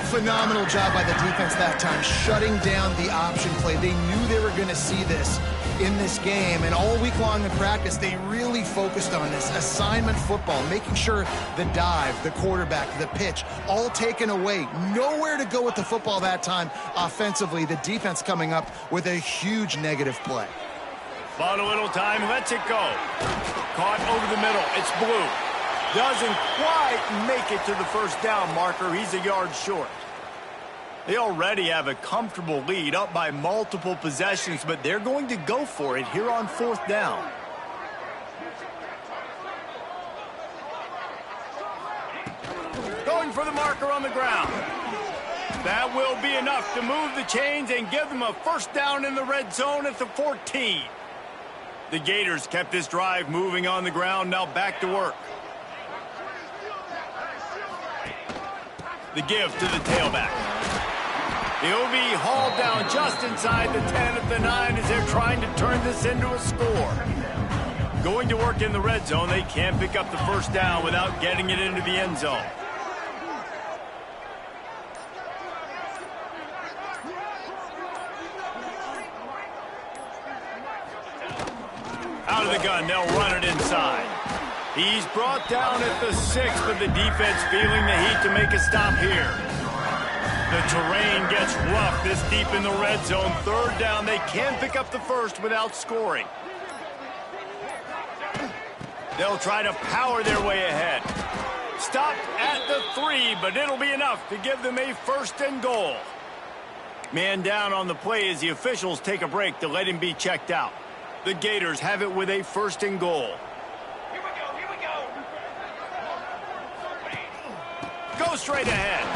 Speaker 1: 4.
Speaker 2: Phenomenal job by the defense that time, shutting down the option play. They knew they were going to see this in this game, and all week long in practice, they really focused on this assignment football, making sure the dive, the quarterback, the pitch, all taken away. Nowhere to go with the football that time offensively. The defense coming up with a huge negative play.
Speaker 1: Bought a little time, lets it go. Caught over the middle. It's Blue. Doesn't quite make it to the first down marker. He's a yard short. They already have a comfortable lead, up by multiple possessions, but they're going to go for it here on 4th down. Going for the marker on the ground. That will be enough to move the chains and give them a first down in the red zone at the 14. The Gators kept this drive moving on the ground, now back to work. The give to the tailback. He'll be hauled down just inside the 10 at the 9 as they're trying to turn this into a score. Going to work in the red zone, they can't pick up the first down without getting it into the end zone. Out of the gun, they'll run it inside. He's brought down at the 6, but the defense feeling the heat to make a stop here. The terrain gets rough this deep in the red zone. 3rd down, they can pick up the first without scoring. They'll try to power their way ahead. Stopped at the 3, but it'll be enough to give them a 1st and goal. Man down on the play as the officials take a break to let him be checked out. The Gators have it with a 1st and goal. Here we go. Go straight ahead.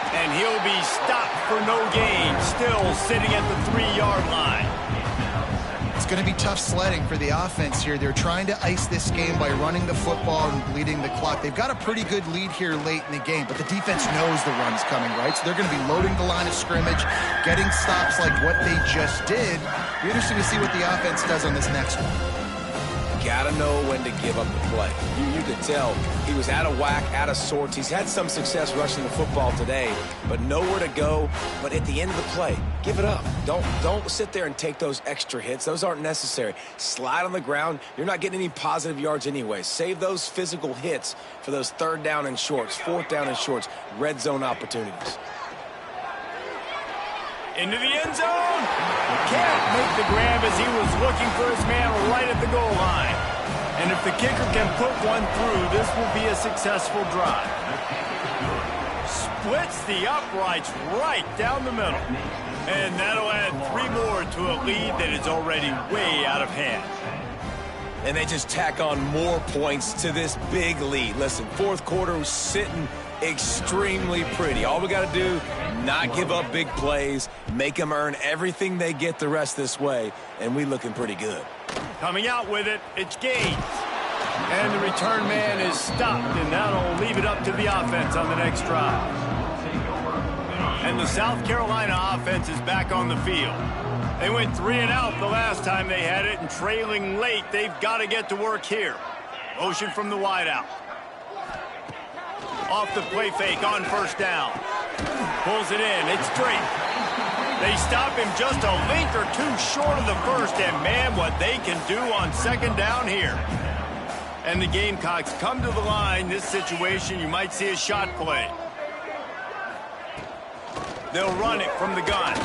Speaker 1: And he'll be stopped for no gain, still sitting at the 3-yard line.
Speaker 2: It's going to be tough sledding for the offense here. They're trying to ice this game by running the football and bleeding the clock. They've got a pretty good lead here late in the game, but the defense knows the run's coming, right? So they're going to be loading the line of scrimmage, getting stops like what they just did. Be interesting to see what the offense does on this next one.
Speaker 3: Gotta know when to give up the play. You could tell he was out of whack, out of sorts. He's had some success rushing the football today, but nowhere to go. But at the end of the play, give it up. Don't sit there and take those extra hits. Those aren't necessary. Slide on the ground. You're not getting any positive yards anyway. Save those physical hits for those 3rd down and shorts, 4th down and shorts, red zone opportunities.
Speaker 1: Into the end zone. Can't make the grab as he was looking for his man right at the goal line. And if the kicker can put one through, this will be a successful drive. Splits the uprights right down the middle. And that'll add 3 more to a lead that is already way out of hand.
Speaker 3: And they just tack on more points to this big lead. Listen, 4th quarter was sitting extremely pretty. All we got to do, not give up big plays, make them earn everything they get the rest this way, and we looking pretty good.
Speaker 1: Coming out with it, it's Gaines. And the return man is stopped, and that'll leave it up to the offense on the next drive. And the South Carolina offense is back on the field. They went 3 and out the last time they had it, and trailing late, they've got to get to work here. Motion from the wideout. Off the play fake on first down. Pulls it in. It's Drake. They stop him just a length or 2 short of the first, and man, what they can do on 2nd down here. And the Gamecocks come to the line. This situation, you might see a shot play. They'll run it from the gun.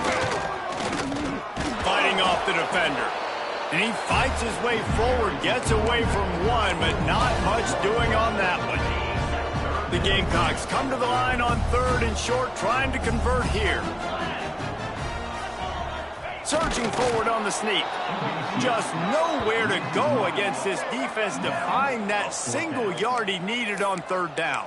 Speaker 1: Fighting off the defender. And he fights his way forward, gets away from one, but not much doing on that one. The Gamecocks come to the line on 3rd and short, trying to convert here. Surging forward on the sneak. Just nowhere to go against this defense to find that single yard he needed on 3rd down.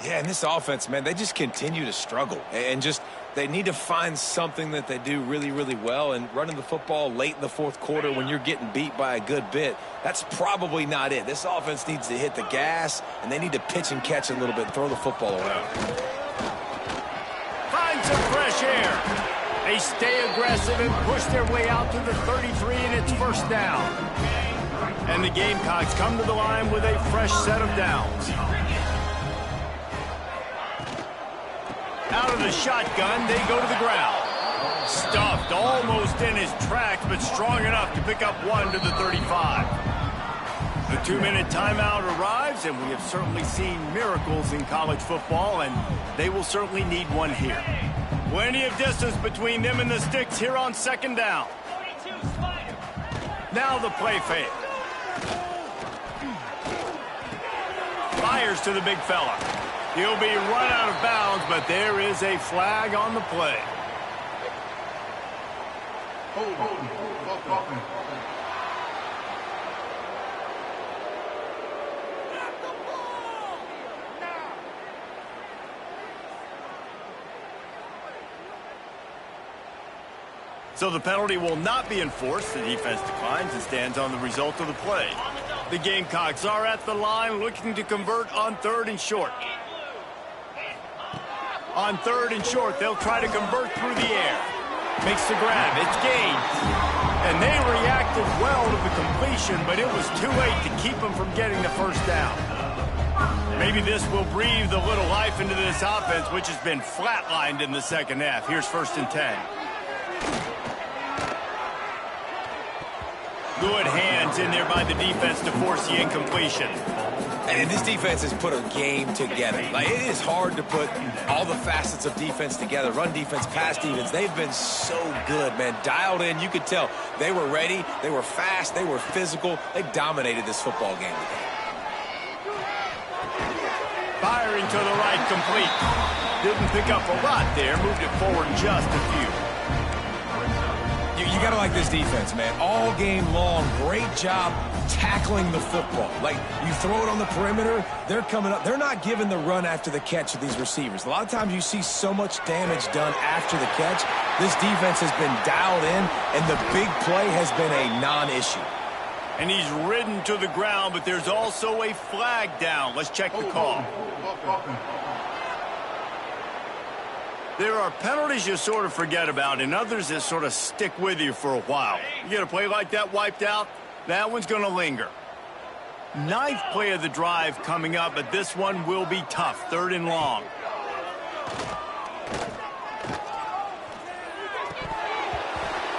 Speaker 3: Yeah, and this offense, man, they just continue to struggle. And just, they need to find something that they do really, really well. And running the football late in the 4th quarter when you're getting beat by a good bit, that's probably not it. This offense needs to hit the gas, and they need to pitch and catch a little bit and throw the football around.
Speaker 1: Find some fresh air. They stay aggressive and push their way out to the 33, and it's first down. And the Gamecocks come to the line with a fresh set of downs. Out of the shotgun, they go to the ground. Stuffed almost in his tracks, but strong enough to pick up one to the 35. The 2-minute timeout arrives, and we have certainly seen miracles in college football, and they will certainly need one here. Plenty of distance between them and the sticks here on second down. Now the play fake. Fires to the big fella. He'll be run out of bounds, but there is a flag on the play. So the penalty will not be enforced. The defense declines and stands on the result of the play. The Gamecocks are at the line looking to convert on 3rd and short. On 3rd and short, they'll try to convert through the air. Makes the grab. It's gained. And they reacted well to the completion, but it was too late to keep them from getting the first down. Maybe this will breathe a little life into this offense, which has been flatlined in the second half. Here's 1st and 10. Good hands in there by the defense to force the incompletion.
Speaker 3: And this defense has put a game together. Like, it is hard to put all the facets of defense together. Run defense, pass defense. They've been so good, man. Dialed in. You could tell they were ready. They were fast. They were physical. They dominated this football game today.
Speaker 1: Firing to the right, complete. Didn't pick up a lot there. Moved it forward just a few.
Speaker 3: You got to like this defense, man. All game long, great job tackling the football. Like, you throw it on the perimeter, they're coming up. They're not giving the run after the catch of these receivers. A lot of times you see so much damage done after the catch. This defense has been dialed in, and the big play has been a non-issue.
Speaker 1: And he's ridden to the ground, but there's also a flag down. Let's check the call. There are penalties you sort of forget about and others that sort of stick with you for a while. You get a play like that wiped out, that one's going to linger. 9th play of the drive coming up, but this one will be tough. 3rd and long.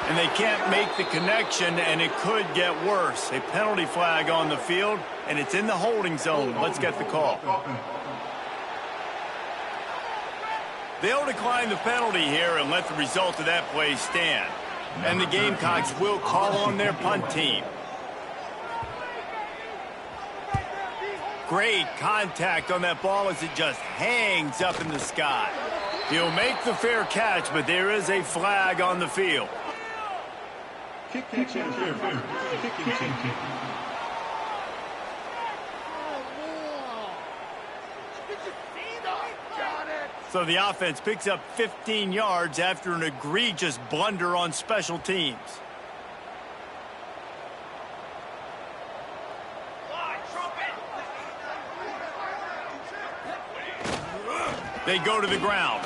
Speaker 1: And they can't make the connection, and it could get worse. A penalty flag on the field, and it's in the holding zone. Let's get the call. They'll decline the penalty here and let the result of that play stand. And the Gamecocks will call on their punt team. Great contact on that ball as it just hangs up in the sky. He'll make the fair catch, but there is a flag on the field. So the offense picks up 15 yards after an egregious blunder on special teams. They go to the ground.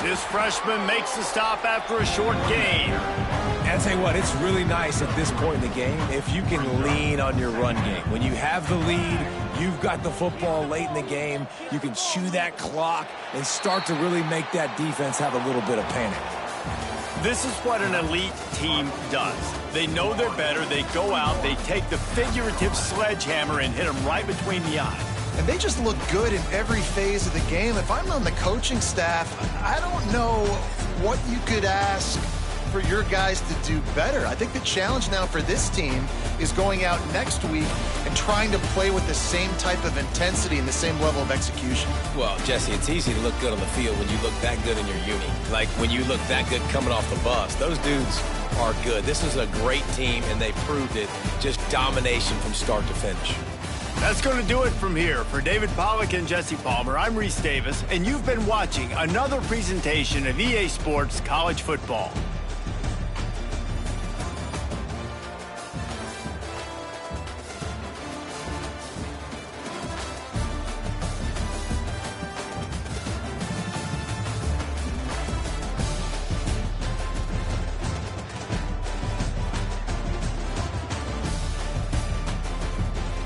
Speaker 1: This freshman makes the stop after a short gain.
Speaker 3: And I'll tell you what, it's really nice at this point in the game if you can lean on your run game. When you have the lead, you've got the football late in the game, you can chew that clock and start to really make that defense have a little bit of panic.
Speaker 1: This is what an elite team does. They know they're better. They go out, they take the figurative sledgehammer and hit them right between the eyes.
Speaker 2: And they just look good in every phase of the game. If I'm on the coaching staff, I don't know what you could ask for your guys to do better. I think the challenge now for this team is going out next week and trying to play with the same type of intensity and the same level of execution.
Speaker 3: Well, Jesse, it's easy to look good on the field when you look that good in your uni. Like when you look that good coming off the bus. Those dudes are good. This is a great team, and they proved it. Just domination from start to finish.
Speaker 1: That's going to do it from here. For David Pollack and Jesse Palmer, I'm Reese Davis, and you've been watching another presentation of EA Sports College Football.